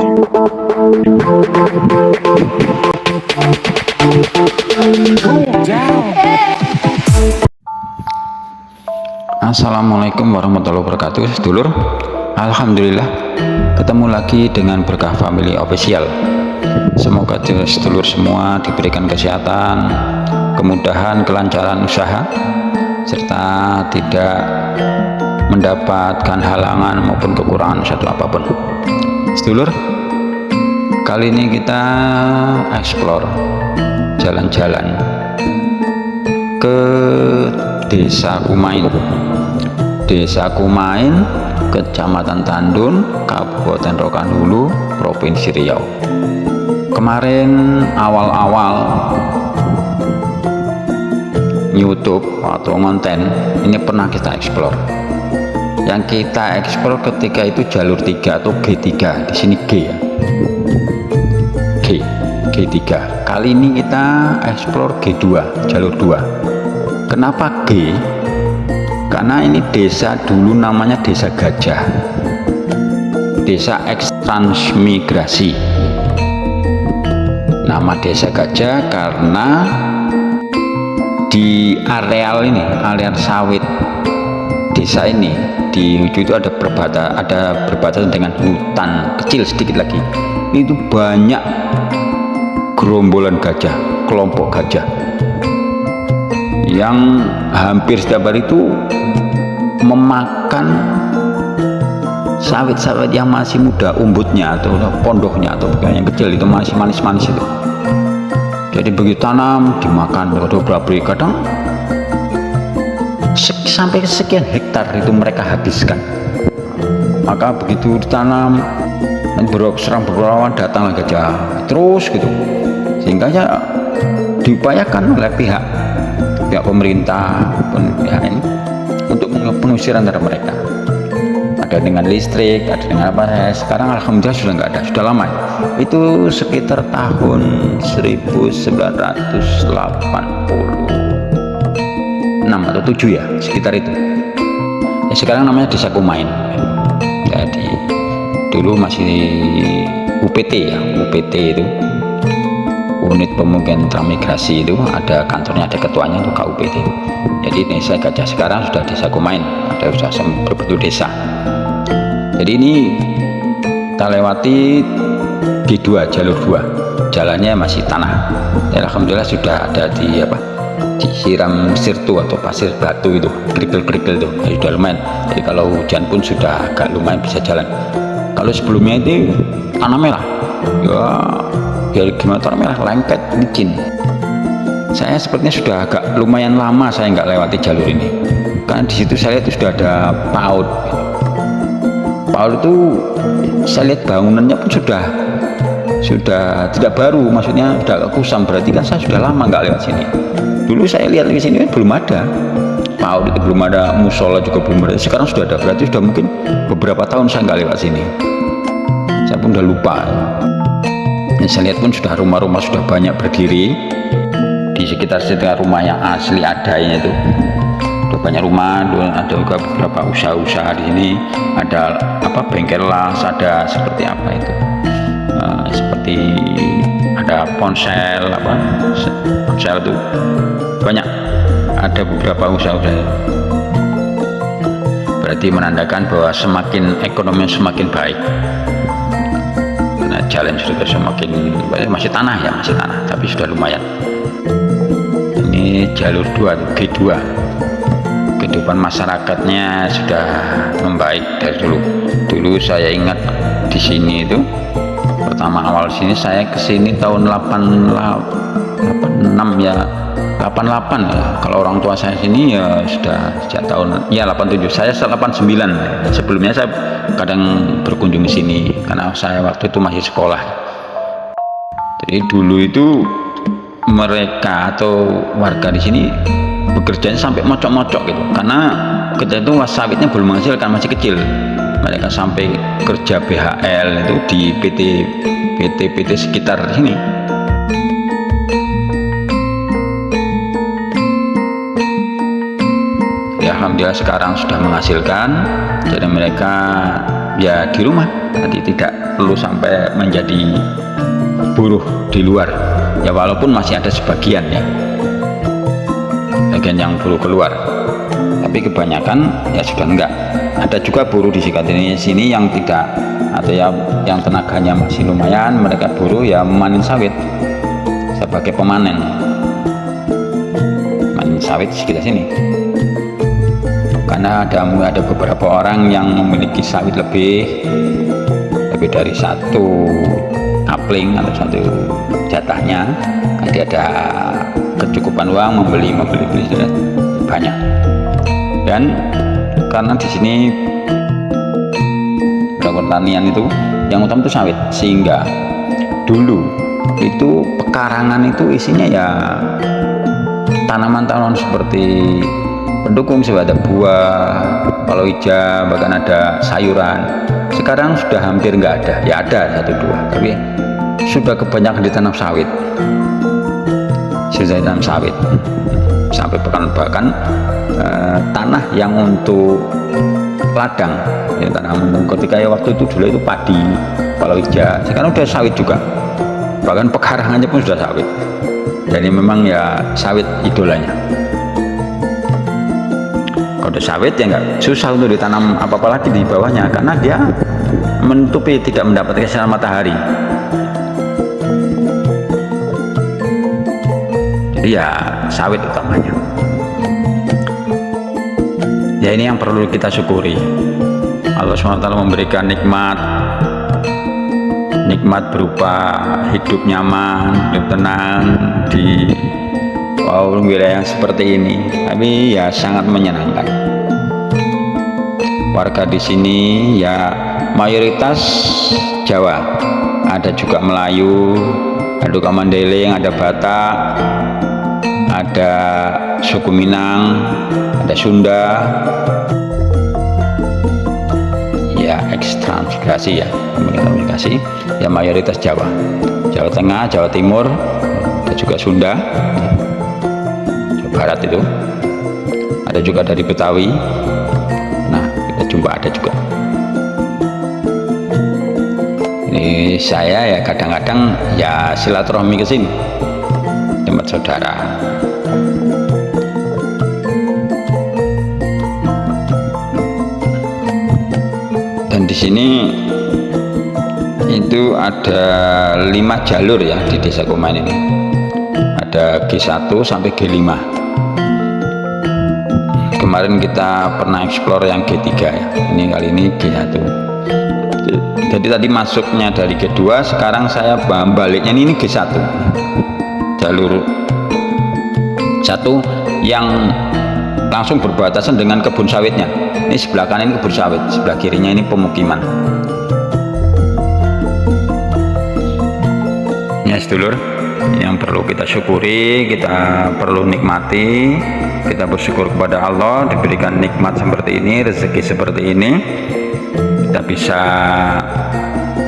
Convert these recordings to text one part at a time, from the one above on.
Assalamualaikum warahmatullahi wabarakatuh, sedulur. Alhamdulillah ketemu lagi dengan Berkah Family Official. Semoga sedulur semua diberikan kesehatan, kemudahan, kelancaran usaha, serta tidak mendapatkan halangan maupun kekurangan satu apapun. Sedulur, kali ini kita explore jalan-jalan ke Desa Kumain. Desa Kumain, Kecamatan Tandun, Kabupaten Rokan Hulu, Provinsi Riau. Kemarin awal-awal YouTube atau konten ini pernah kita explore. Yang kita explore ketika itu jalur 3 atau G3, di sini G ya. G3. Kali ini kita explore G2, jalur 2. Kenapa G? Karena ini desa dulu namanya Desa Gajah, desa eks-transmigrasi. Nama Desa Gajah karena di areal ini, areal sawit desa ini, di ujung itu ada berbatasan dengan hutan kecil sedikit lagi. Itu banyak gerombolan gajah, kelompok gajah yang hampir setiap hari itu memakan sawit-sawit yang masih muda, umbutnya atau pondoknya atau yang kecil itu masih manis-manis itu. Jadi begitu tanam dimakan beberapa, kadang sampai sekian hektar itu mereka habiskan. Maka begitu ditanam beberapa datang gajah terus gitu, sehingga ya diupayakan oleh pihak pemerintah pihak ini untuk pengusiran dari mereka. Ada dengan listrik, ada dengan apa. Sekarang alhamdulillah sudah nggak ada, sudah lama. Itu sekitar tahun 1986 atau 7 ya, sekitar itu. Ya, sekarang namanya Desa Kumain. Jadi dulu masih UPT ya, UPT itu unit pemukiman transmigrasi, itu ada kantornya, ada ketuanya untuk KUPT. Jadi Desa Gajah sekarang sudah Desa Kumain, ada sudah berbentuk desa. Jadi ini kita lewati G2, jalur 2, jalannya masih tanah. Dan alhamdulillah sudah ada disiram sirtu atau pasir batu itu, kerikil-kerikil itu, ya sudah lumayan. Jadi kalau hujan pun sudah agak lumayan bisa jalan. Kalau sebelumnya itu tanah merah, ya gimana, tanah merah, lengket, licin. Saya sepertinya sudah agak lumayan lama saya nggak lewati jalur ini, karena di situ saya lihat itu sudah ada PAUD. PAUD itu saya lihat bangunannya pun sudah tidak baru, maksudnya sudah kusam, berarti kan saya sudah lama nggak lewat sini. Dulu saya lihat di sini kan belum ada PAUD, itu belum ada, musola juga belum ada. Sekarang sudah ada, berarti sudah mungkin beberapa tahun saya nggak lewat sini. Saya pun udah lupa. Dan saya lihat pun sudah rumah-rumah sudah banyak berdiri di sekitar rumah yang asli adanya itu. Sudah banyak rumah, ada juga beberapa usaha-usaha di sini. Ada bengkel las, ada seperti apa itu, seperti ada ponsel itu banyak, ada beberapa usaha-usaha. Berarti menandakan bahwa ekonomi semakin baik. Jalan sudah semakin baik, masih tanah, tapi sudah lumayan. Ini jalur 2, G2. Kehidupan masyarakatnya sudah membaik dari dulu. Dulu saya ingat di sini itu pertama awal sini saya kesini tahun 86 ya, 88 ya. Kalau orang tua saya sini ya sudah sejak tahun 87. Saya 89. Sebelumnya saya kadang berkunjung di sini karena saya waktu itu masih sekolah. Jadi dulu itu mereka atau warga di sini bekerjanya sampai mocok-mocok gitu, karena kita itu sawitnya belum menghasilkan, masih kecil. Mereka sampai kerja BHL itu di PT sekitar sini. Ya alhamdulillah sekarang sudah menghasilkan, jadi mereka ya di rumah, jadi tidak perlu sampai sampai menjadi buruh di luar ya, walaupun masih ada sebagian ya, bagian yang buruh keluar, tapi kebanyakan ya sudah enggak. Ada juga buruh di sini yang tidak, atau ya yang tenaganya masih lumayan, mereka buruh ya memanen sawit sebagai pemanen, memanen sawit di sekitar sini. Karena ada beberapa orang yang memiliki sawit lebih dari satu kapling atau satu jatahnya, dia ada kecukupan uang membeli banyak. Dan karena di sini pertanian itu yang utama itu sawit, sehingga dulu itu pekarangan itu isinya ya tanaman-tanaman seperti pendukung, ada buah, palawija, bahkan ada sayuran. Sekarang sudah hampir nggak ada, ya ada satu dua, tapi sudah kebanyakan ditanam sawit. Sudah ditanam sawit sampai bahkan tanah yang untuk ladang ya, tanam ketika ya waktu itu dulu itu padi, palawija, sekarang udah sawit juga, bahkan pekarangannya pun sudah sawit. Jadi memang ya sawit idolanya. Kalau ada sawit ya nggak susah untuk ditanam apa-apa lagi di bawahnya, karena dia menutupi, tidak mendapatkan sinar matahari. Jadi ya sawit utamanya. Ya ini yang perlu kita syukuri. Allah SWT memberikan nikmat berupa hidup nyaman, hidup tenang di wilayah yang seperti ini. Tapi ya sangat menyenangkan. Warga di sini ya mayoritas Jawa, ada juga Melayu, ada juga Mandailing, ada Batak, ada suku Minang, ada Sunda, ya ekstransmigrasi ya, komunikasi ya mayoritas Jawa, Jawa Tengah, Jawa Timur, ada juga Sunda, Jawa Barat itu, ada juga dari Betawi. Nah kita jumpa ada juga. Ini saya ya kadang-kadang ya silaturahmi ke sini, tempat saudara. Dan di sini itu ada 5 jalur ya di Desa Kumain ini. Ada G1 sampai G5. Kemarin kita pernah eksplor yang G3 ya. Ini kali ini G1. Jadi tadi masuknya dari G2, sekarang saya baliknya ini G1. Jalur 1 yang langsung berbatasan dengan kebun sawitnya. Ini sebelah kanan ini kebun sawit, sebelah kirinya ini pemukiman. Ya sedulur, yang perlu kita syukuri, kita perlu nikmati, kita bersyukur kepada Allah diberikan nikmat seperti ini, rezeki seperti ini, kita bisa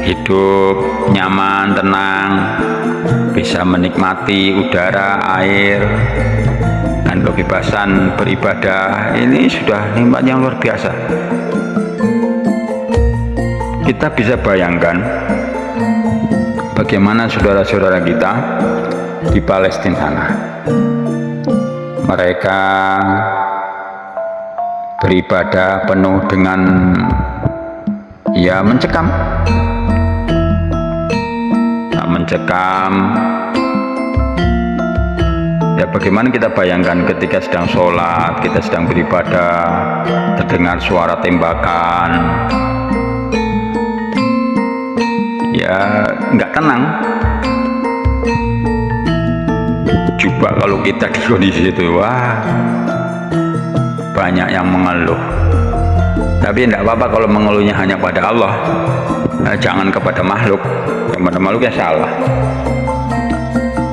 hidup nyaman, tenang, bisa menikmati udara, air, dan kebebasan beribadah. Ini sudah nikmat yang luar biasa. Kita bisa bayangkan bagaimana saudara-saudara kita di Palestina sana. Mereka beribadah penuh dengan ya mencekam ya. Bagaimana kita bayangkan ketika sedang sholat, kita sedang beribadah, terdengar suara tembakan, ya nggak tenang. Coba kalau kita di kondisi itu, wah banyak yang mengeluh. Tapi tidak apa-apa kalau mengeluhnya hanya pada Allah, jangan kepada makhluk. Yang pada makhluk ya salah.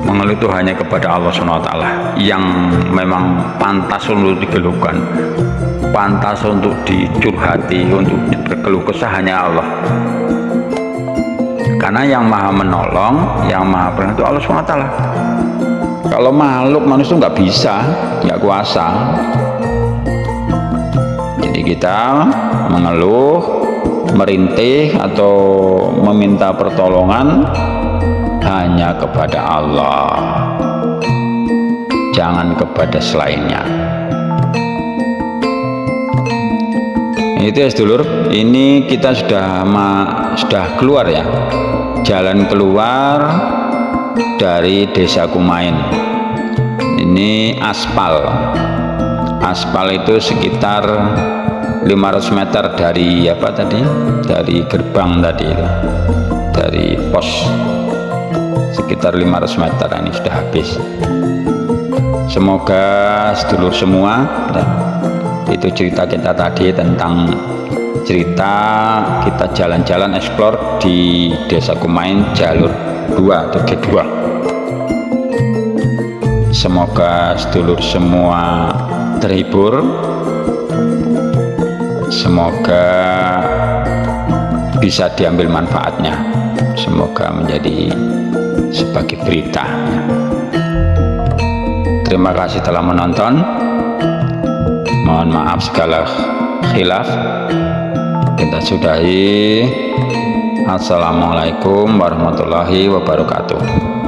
Mengeluh itu hanya kepada Allah SWT yang memang pantas untuk dikeluhkan, pantas untuk dicurhati, untuk berkeluh kesah hanya Allah. Karena yang maha menolong, yang maha penolong itu Allah SWT. Kalau makhluk manusia nggak bisa, nggak kuasa. Jadi kita mengeluh merintih atau meminta pertolongan hanya kepada Allah, jangan kepada selainnya. Itu ya sedulur, ini kita sudah keluar ya, jalan keluar dari Desa Kumain. Ini aspal itu sekitar 500 meter dari apa tadi, dari gerbang tadi itu, dari pos sekitar 500 meter. Ini sudah habis. Semoga sedulur semua ya, itu cerita kita tadi tentang cerita kita jalan-jalan eksplor di Desa Kumain jalur 2 atau G2. Semoga sedulur semua terhibur, semoga bisa diambil manfaatnya, semoga menjadi sebagai berita. Terima kasih telah menonton. Mohon maaf segala khilaf. Kita sudahi. Assalamualaikum warahmatullahi wabarakatuh.